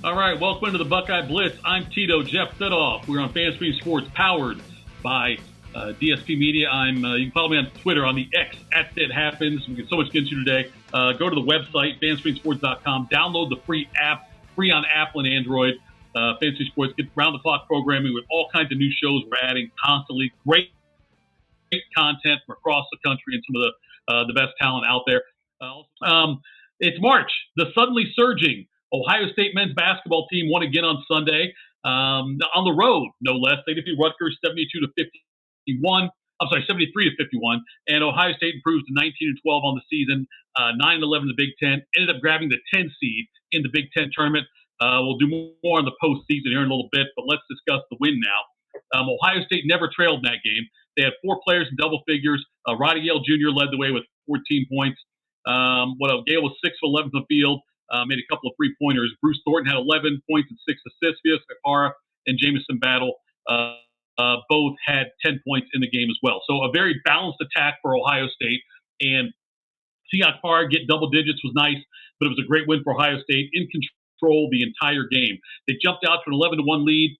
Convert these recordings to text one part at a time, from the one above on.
All right, welcome to the Buckeye Blitz. I'm Tito, Jeff Thitoff. We're on FanStream Sports, powered by DSP Media. You can follow me on Twitter on the X at That Happens. We get so much to get into today. Go to the website, fanstreamsports.com. Download the free app, free on Apple and Android. FanStream Sports, get round-the-clock programming with all kinds of new shows we're adding constantly. Great content from across the country and some of the best talent out there. It's March. The suddenly surging Ohio State men's basketball team won again on Sunday on the road, no less. They defeated Rutgers 72-51. I'm sorry, 73-51. And Ohio State improves to 19-12 on the season, 9-11 in the Big Ten. Ended up grabbing the 10 seed in the Big Ten tournament. We'll do more on the postseason here in a little bit, but let's discuss the win now. Ohio State never trailed in that game. They had four players in double figures. Roddy Yale Jr. led the way with 14 points. Gale was 6 of 11 from the field. Made a couple of three-pointers. Bruce Thornton had 11 points and 6 assists. Fias Kakara and Jamison Battle both had 10 points in the game as well. So a very balanced attack for Ohio State. And seeing Kakara get double digits was nice, but it was a great win for Ohio State, in control the entire game. They jumped out to an 11-1 lead.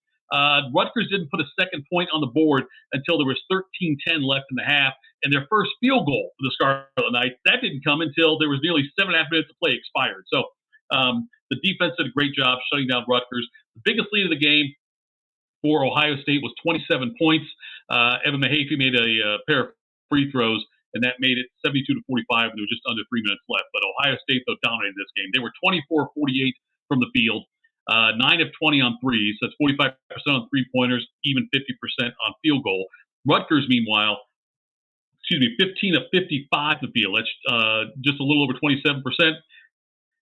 Rutgers didn't put a second point on the board until there was 13-10 left in the half, and their first field goal for the Scarlet Knights, that didn't come until there was nearly 7.5 minutes of play expired. So the defense did a great job shutting down Rutgers. The biggest lead of the game for Ohio State was 27 points. Evan Mahaffey made a pair of free throws, and that made it 72-45, and there was just under 3 minutes left. But Ohio State, though, dominated this game. They were 24-48 from the field. 9 of 20 on threes. That's 45% on three-pointers, even 50% on field goal. Rutgers, meanwhile, 15 of 55 in the field. That's just a little over 27%,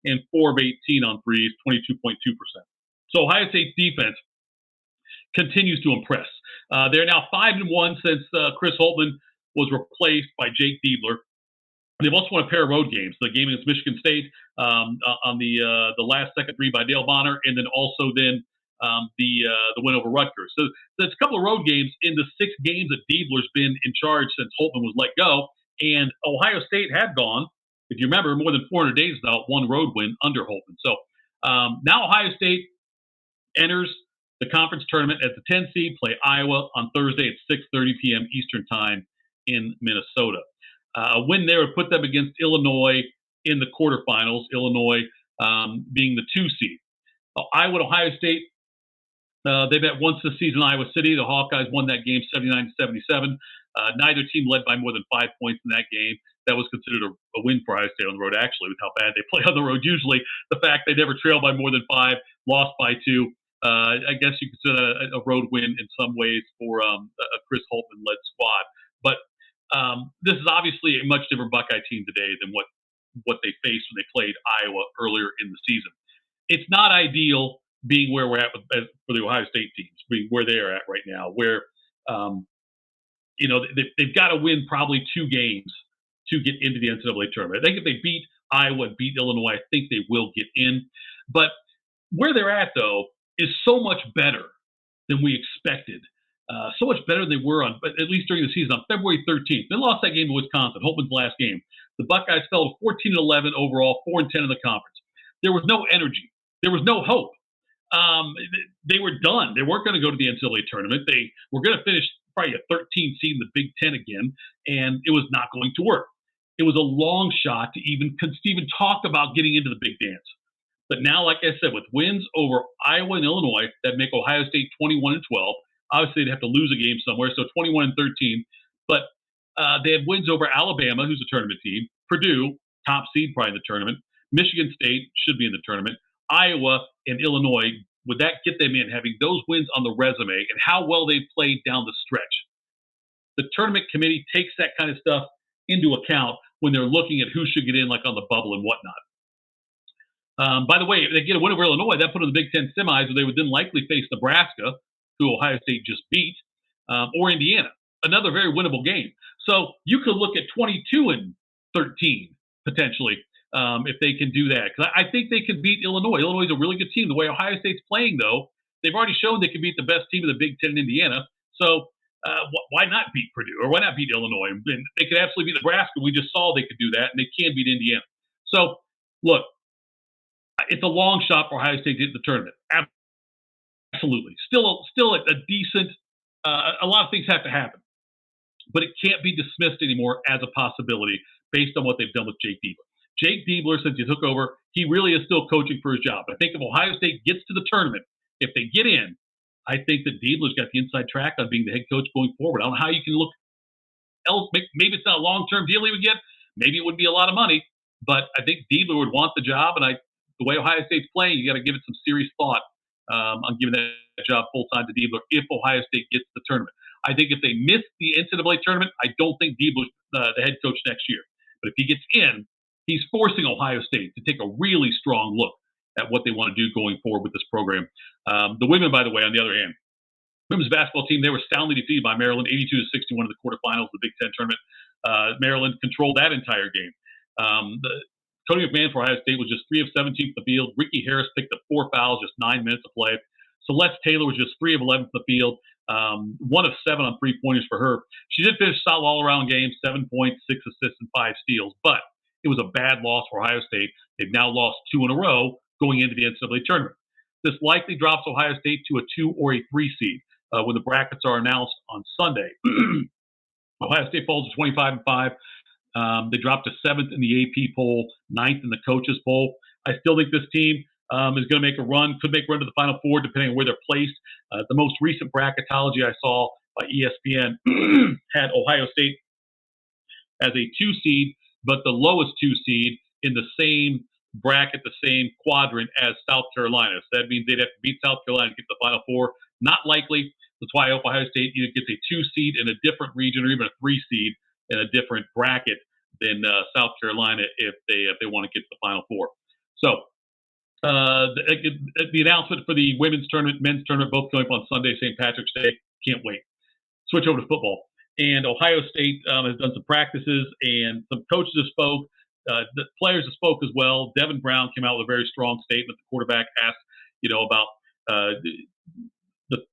and 4 of 18 on threes, 22.2%. So Ohio State's defense continues to impress. They're now 5-1 since Chris Holtmann was replaced by Jake Diebler. They've also won a pair of road games. The game against Michigan State on the last second three by Dale Bonner, and then also the win over Rutgers. So there's a couple of road games in the 6 games that Diebler's been in charge since Holtmann was let go. And Ohio State had gone, if you remember, more than 400 days without one road win under Holtmann. So now Ohio State enters the conference tournament as the 10 seed, play Iowa on Thursday at 6:30 p.m. Eastern Time in Minnesota. A win there would put them against Illinois in the quarterfinals, Illinois being the 2 seed. Iowa and Ohio State, they met once this season in Iowa City. The Hawkeyes won that game 79-77. Neither team led by more than 5 points in that game. That was considered a win for Ohio State on the road, actually, with how bad they play on the road. Usually, the fact they never trailed by more than 5, lost by 2. I guess you could consider that a road win in some ways for a Chris Holtmann-led squad. But this is obviously a much different Buckeye team today than what they faced when they played Iowa earlier in the season. It's not ideal being where we're at for the Ohio State teams, being where they're at right now, where they've got to win probably 2 games to get into the NCAA tournament. I think if they beat Iowa and beat Illinois, I think they will get in. But where they're at, though, is so much better than we expected. So much better than they were at least during the season, on February 13th. They lost that game to Wisconsin, Holtmann's last game. The Buckeyes fell to 14-11 overall, 4-10 in the conference. There was no energy. There was no hope. They were done. They weren't going to go to the NCAA tournament. They were going to finish probably a 13 seed in the Big Ten again, and it was not going to work. It was a long shot to even talk about getting into the big dance. But now, like I said, with wins over Iowa and Illinois that make Ohio State 21-12, obviously they'd have to lose a game somewhere, so 21-13. But they have wins over Alabama, who's a tournament team, Purdue, top seed probably in the tournament, Michigan State should be in the tournament, Iowa and Illinois. Would that get them in, having those wins on the resume and how well they've played down the stretch? The tournament committee takes that kind of stuff into account when they're looking at who should get in, like on the bubble and whatnot. By the way, if they get a win over Illinois, that put them in the Big Ten semis, where they would then likely face Nebraska, who Ohio State just beat, or Indiana, another very winnable game. So you could look at 22-13 potentially if they can do that. Because I think they can beat Illinois. Illinois is a really good team. The way Ohio State's playing, though, they've already shown they can beat the best team in the Big Ten in Indiana. So why not beat Purdue, or why not beat Illinois? And they could absolutely beat Nebraska. We just saw they could do that, and they can beat Indiana. So, look, it's a long shot for Ohio State to get the tournament. Absolutely. Still a decent. A lot of things have to happen, but it can't be dismissed anymore as a possibility based on what they've done with Jake Diebler. Jake Diebler, since he took over, he really is still coaching for his job. I think if Ohio State gets to the tournament, if they get in, I think that Diebler's got the inside track on being the head coach going forward. I don't know how you can look else. Maybe it's not a long-term deal he would get. Maybe it would be a lot of money, but I think Diebler would want the job. And the way Ohio State's playing, you got to give it some serious thought on giving that job full-time to Diebler if Ohio State gets to the tournament. I think if they miss the NCAA tournament, I don't think Diebler's the head coach next year. But if he gets in, he's forcing Ohio State to take a really strong look at what they want to do going forward with this program. The women, by the way, on the other hand, women's basketball team, they were soundly defeated by Maryland, 82-61 in the quarterfinals of the Big Ten tournament. Maryland controlled that entire game. Cody McMahon for Ohio State was just 3 of 17 from the field. Ricky Harris picked up 4 fouls, just 9 minutes of play. Celeste Taylor was just 3 of 11 from the field. 1 of 7 on three-pointers for her. She did finish solid all-around game, 7 points, 6 assists, and 5 steals. But it was a bad loss for Ohio State. They've now lost 2 in a row going into the NCAA tournament. This likely drops Ohio State to a 2 or a 3 seed when the brackets are announced on Sunday. Ohio State falls to 25-5. They dropped to 7th in the AP poll, 9th in the coaches poll. I still think this team is going to make a run, could make a run to the Final Four depending on where they're placed. The most recent bracketology I saw by ESPN had Ohio State as a 2 seed, but the lowest 2 seed in the same bracket, the same quadrant as South Carolina. So that means they'd have to beat South Carolina to get to the Final Four. Not likely. That's why I hope Ohio State either gets a 2 seed in a different region or even a 3 seed in a different bracket than South Carolina if they want to get to the Final Four. So the announcement for the women's tournament, men's tournament, both going up on Sunday, St. Patrick's Day. Can't wait. Switch over to football. And Ohio State has done some practices, and some coaches have spoke. The players have spoke as well. Devin Brown came out with a very strong statement. The quarterback asked, about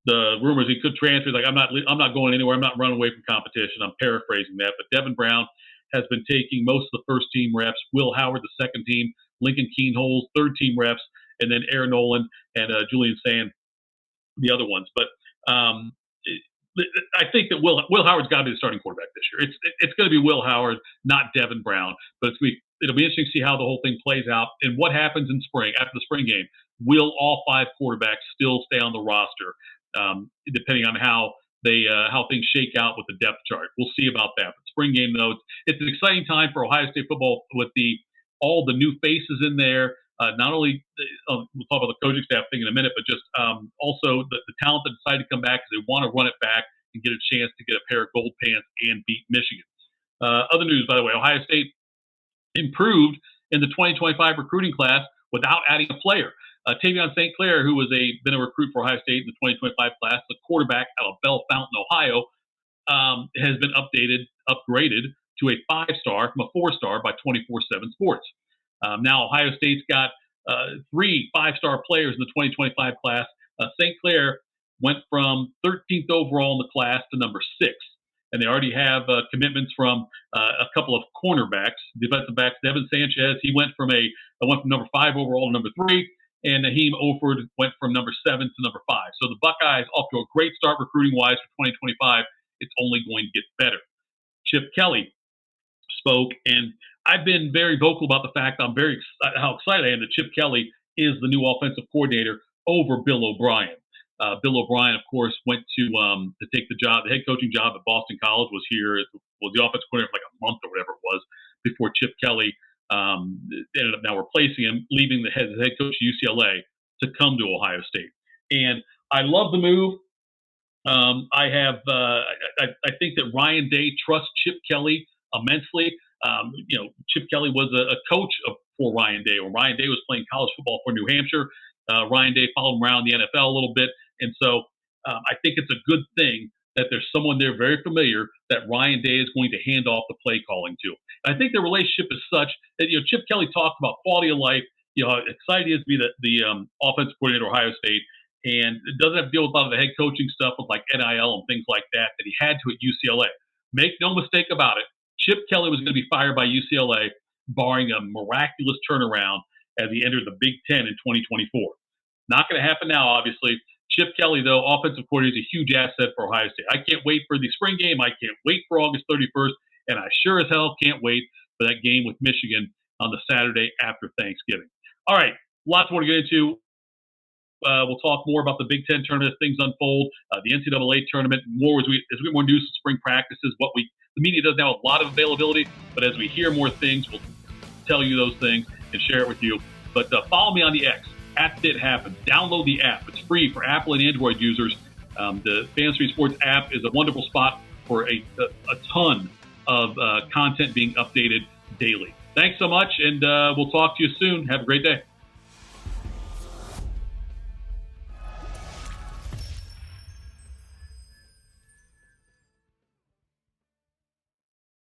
the rumors he could transfer. Like, I'm not going anywhere. I'm not running away from competition. I'm paraphrasing that. But Devin Brown has been taking most of the first team reps. Will Howard, the second team. Lincoln Keenholz, third team reps. And then Aaron Nolan and Julian Sand, the other ones. But I think that Will Howard's got to be the starting quarterback this year. It's going to be Will Howard, not Devin Brown. But it'll be interesting to see how the whole thing plays out and what happens in spring after the spring game. Will all 5 quarterbacks still stay on the roster, depending on how things shake out with the depth chart? We'll see about that. But spring game, though, it's an exciting time for Ohio State football with all the new faces in there. Not only we'll talk about the coaching staff thing in a minute, but just also the talent that decided to come back because they want to run it back and get a chance to get a pair of gold pants and beat Michigan. Other news, by the way, Ohio State improved in the 2025 recruiting class without adding a player. Tavion St. Clair, who was been a recruit for Ohio State in the 2025 class, the quarterback out of Bell Fountain, Ohio, has been upgraded to a 5-star from a 4-star by 24/7 Sports. Now Ohio State's got 3 5-star players in the 2025 class. St. Clair went from 13th overall in the class to number 6. And they already have commitments from a couple of cornerbacks, defensive backs. Devin Sanchez, he went from number 5 overall to number 3. And Naheem Oford went from number 7 to number 5. So the Buckeyes off to a great start recruiting-wise for 2025. It's only going to get better. Chip Kelly spoke, and I've been very vocal about the fact how excited I am that Chip Kelly is the new offensive coordinator over Bill O'Brien. Bill O'Brien, of course, went to take the head coaching job at Boston College, was the offensive coordinator for like a month or whatever it was before Chip Kelly ended up now replacing him, leaving the head coach at UCLA to come to Ohio State. And I love the move. I think that Ryan Day trusts Chip Kelly immensely. Chip Kelly was a coach for Ryan Day. When Ryan Day was playing college football for New Hampshire, Ryan Day followed him around the NFL a little bit. And so I think it's a good thing that there's someone there very familiar that Ryan Day is going to hand off the play calling to. And I think the relationship is such that, Chip Kelly talked about quality of life, how excited he is to be the offensive coordinator at Ohio State. And it doesn't have to deal with a lot of the head coaching stuff with like NIL and things like that he had to at UCLA. Make no mistake about it. Chip Kelly was going to be fired by UCLA, barring a miraculous turnaround as he entered the Big Ten in 2024. Not going to happen now, obviously. Chip Kelly, though, offensive coordinator, is a huge asset for Ohio State. I can't wait for the spring game. I can't wait for August 31st. And I sure as hell can't wait for that game with Michigan on the Saturday after Thanksgiving. All right, lots more to get into. We'll talk more about the Big Ten tournament as things unfold, the NCAA tournament, more as we get more news of spring practices. The media doesn't have a lot of availability, but as we hear more things, we'll tell you those things and share it with you. But follow me on the X, @TheitHappens. Download the app. It's free for Apple and Android users. The Fantasy Sports app is a wonderful spot for a ton of content being updated daily. Thanks so much, and we'll talk to you soon. Have a great day.